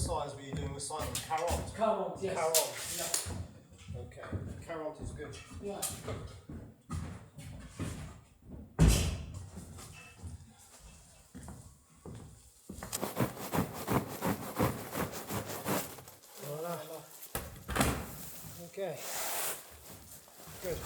size were you doing with Simon? Carrot? Carrot, yes. Carrot. Yeah. Okay. Carrot is good. Yeah. Voila. Okay. Good.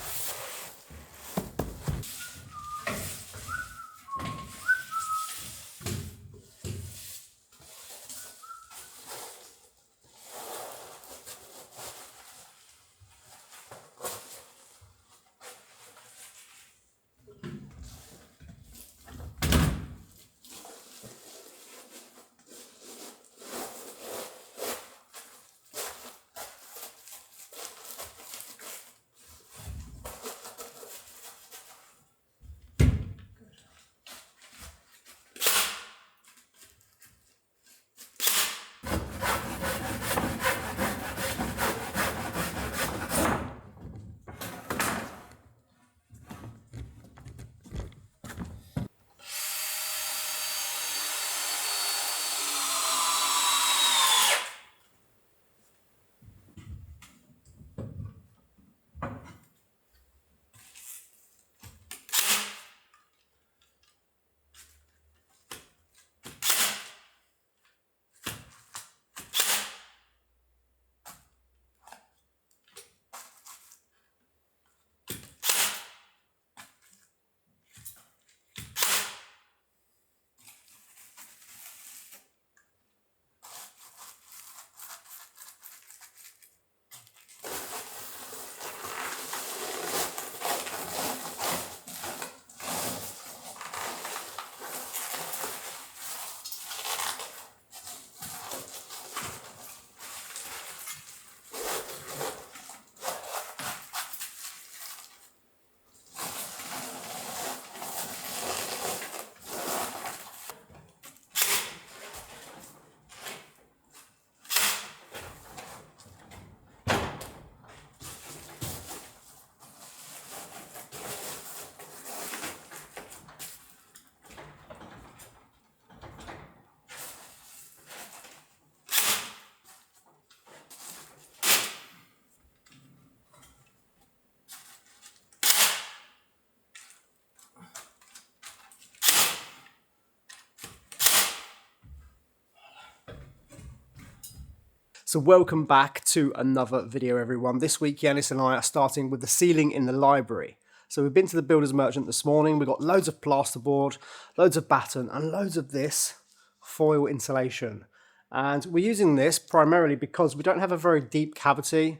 So welcome back to another video, everyone. This week, Yanis and I are starting with the ceiling in the library. So we've been to the builder's merchant this morning. We've got loads of plasterboard, loads of batten, and loads of this foil insulation. And we're using this primarily because we don't have a very deep cavity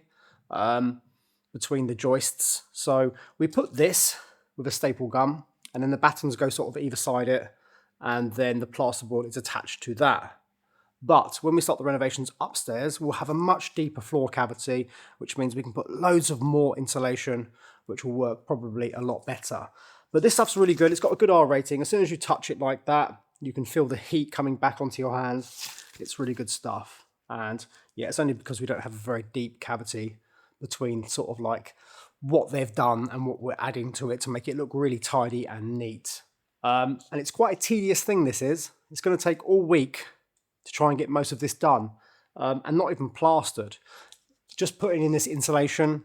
between the joists. So we put this with a staple gun, and then the battens go sort of either side it, and then the plasterboard is attached to that. But when we start the renovations upstairs, we'll have a much deeper floor cavity, which means we can put loads of more insulation, which will work probably a lot better. But this stuff's really good. It's got a good R rating. As soon as you touch it like that, you can feel the heat coming back onto your hands. It's really good stuff. And yeah, it's only because we don't have a very deep cavity between sort of like what they've done and what we're adding to it to make it look really tidy and neat. And it's quite a tedious thing, this is. It's going to take all week to try and get most of this done, and not even plastered. Just putting in this insulation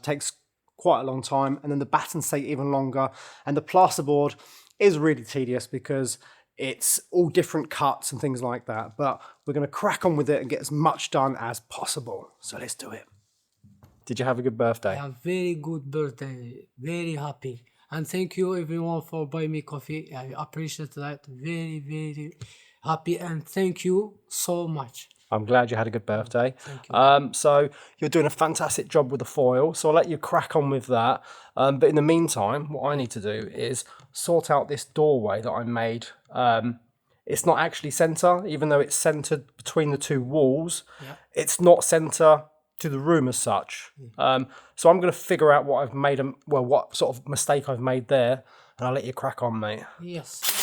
takes quite a long time, and then the battens take even longer, and the plasterboard is really tedious because it's all different cuts and things like that, but we're going to crack on with it and get as much done as possible. So let's do it. Did you have a good birthday? A very good birthday, very happy. And thank you everyone for buying me coffee. I appreciate that, very happy, and thank you so much. I'm glad you had a good birthday. Thank you. So you're doing a fantastic job with the foil, so I'll let you crack on with that. But in the meantime, what I need to do is sort out this doorway that I made. It's not actually centre, even though it's centred between the two walls. Yeah. It's not centre to the room as such. So I'm going to figure out what I've made, what sort of mistake I've made there, and I'll let you crack on, mate. Yes.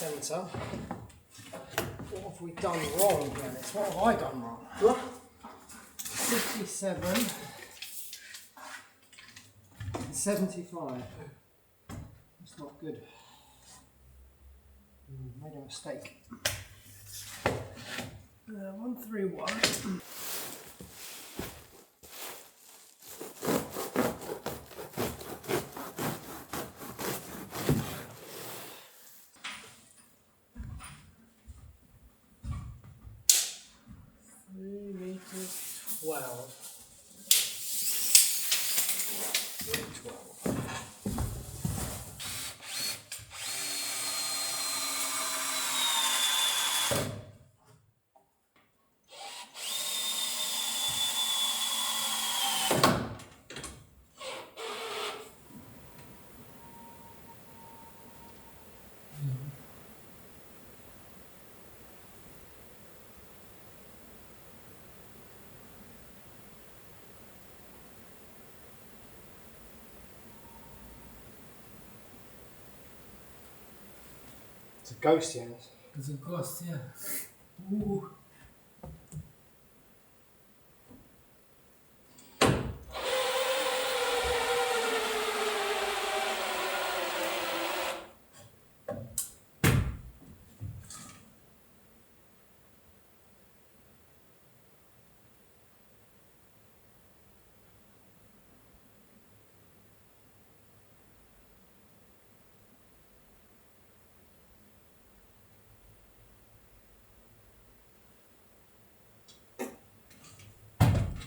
centre. What have we done wrong, Dennis? What have I done wrong? 57 and 75. That's not good. Made a mistake. 131. Meters 12. 312. It's a ghost, Jens. It's a ghost, yeah. Ooh.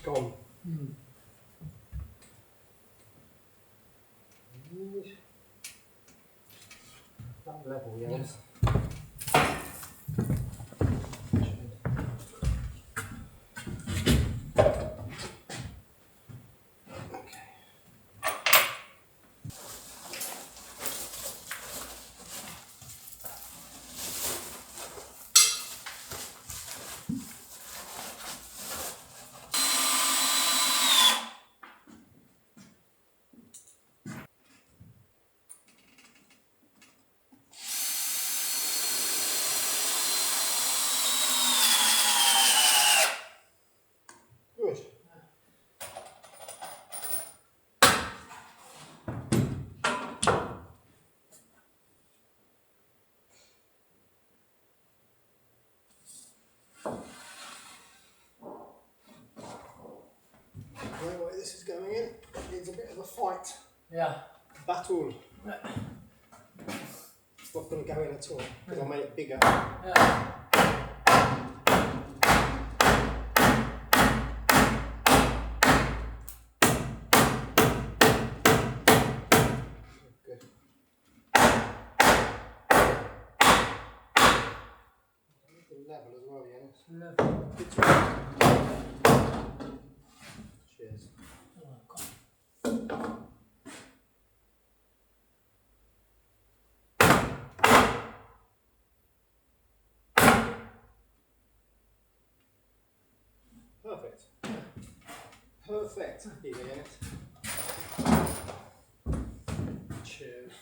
Gone. That level, Jens. Good. The way this is going in needs a bit of a fight. Yeah. Battle. It's not going to go in at all because I made it bigger. Yeah. Good. The level as well, Jens. Level. Cheers. Oh, God. Perfect. Perfect. Here, Jens. Cheers.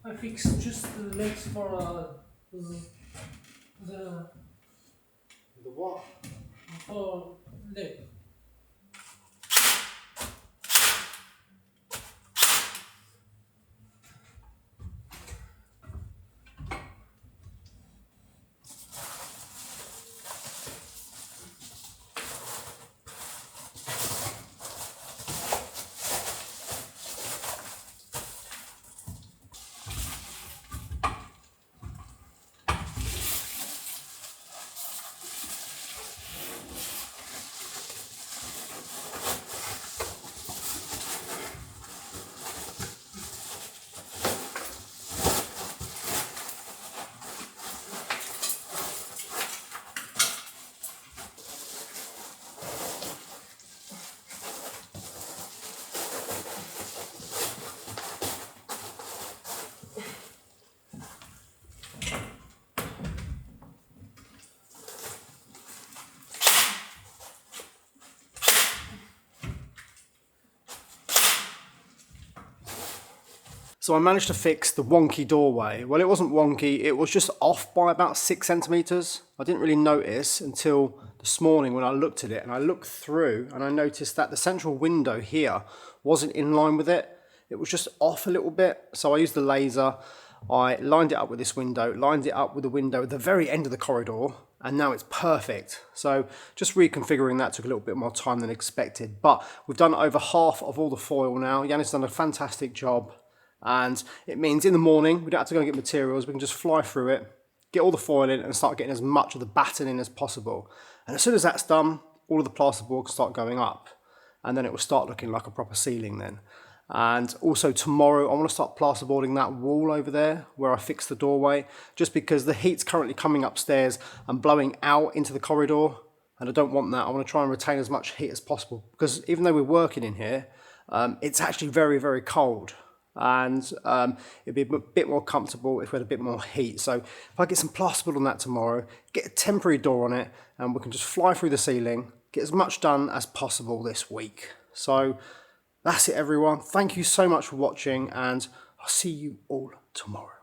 I fixed just the legs for the The what? for leg. So I managed to fix the wonky doorway. Well, it wasn't wonky, it was just off by about 6 centimetres. I didn't really notice until this morning when I looked at it, and I looked through and I noticed that the central window here wasn't in line with it. It was just off a little bit. So I used the laser, I lined it up with this window, lined it up with the window at the very end of the corridor, and now it's perfect. So just reconfiguring that took a little bit more time than expected, but we've done over half of all the foil now. Yannis has done a fantastic job. And it means in the morning, we don't have to go and get materials, we can just fly through it, get all the foil in and start getting as much of the batten in as possible. And as soon as that's done, all of the plasterboard can start going up. And then it will start looking like a proper ceiling then. And also tomorrow, I want to start plasterboarding that wall over there where I fixed the doorway, just because the heat's currently coming upstairs and blowing out into the corridor. And I don't want that. I want to try and retain as much heat as possible, because even though we're working in here, it's actually very, very cold. And it'd be a bit more comfortable if we had a bit more heat. So if I get some plasterboard on that tomorrow, get a temporary door on it, and we can just fly through the ceiling, get as much done as possible this week. So that's it, everyone. Thank you so much for watching, and I'll see you all tomorrow.